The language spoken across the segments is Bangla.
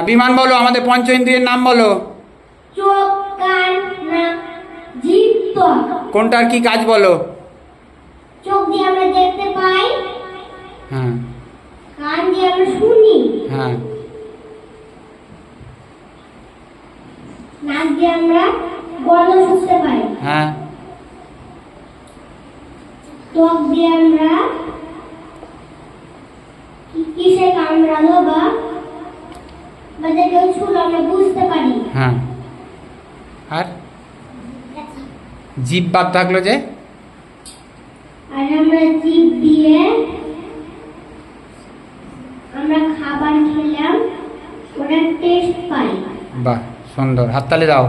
বিমান বলো, আমাদের পঞ্চ ইন্দ্রিয়ের নাম বলো। চোখ, কান, নাক, জিভ, ত্বক। কোনটার কি কাজ বলো? চোখ দিয়ে আমরা দেখতে পাই, হ্যাঁ কান দিয়ে আমরা শুনি, হ্যাঁ নাক দিয়ে আমরা গন্ধ শুঁকতে পাই, হ্যাঁ ত্বক দিয়ে আমরা কিসে কামড়ালো বা যে কেউ ছুলো আমরা বুঝতে পারি। হ্যাঁ আর জিভ বাদ থাকলো যে? আর আমরা জিভ দিয়ে আমরা খাবার খেলাম, ওটা টেস্ট পাই। বাহ, সুন্দর, হাততালি দাও।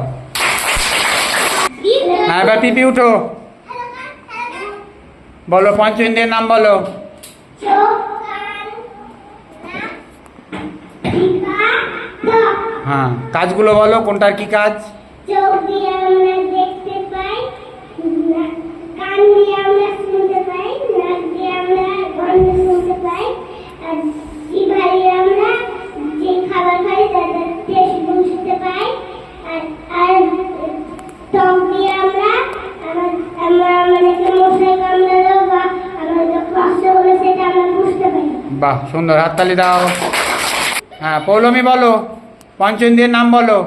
হ্যাঁ, এবার পিপি উঠো, বলো পঞ্চ ইন্দ্রিয়ের নাম বলো। চোখ, কান, নাক, জিহ্বা, ত্বক। হ্যাঁ, কাজগুলো বলো, কোনটার কি কাজ? চোখ দিয়ে আমরা দেখতে পাই, কান দিয়ে আমরা শুনতে পাই, নাক দিয়ে আমরা গন্ধ শুনতে পাই, আর জিহ্বা দিয়ে আমরা যে খাবার খাই তার টেস্ট বুঝতে পাই, আর ত্বক দিয়ে আমরা আমাদেরকে মশাই কামড়ালো বা আমাদের কষ্ট হলো সেটা আমরা বুঝতে পারি। বাহ, সুন্দর, হাততালি দাও। হ্যাঁ, পৌলমী বলো, পঞ্চ ইন্দ্রিয়ের নাম বলো।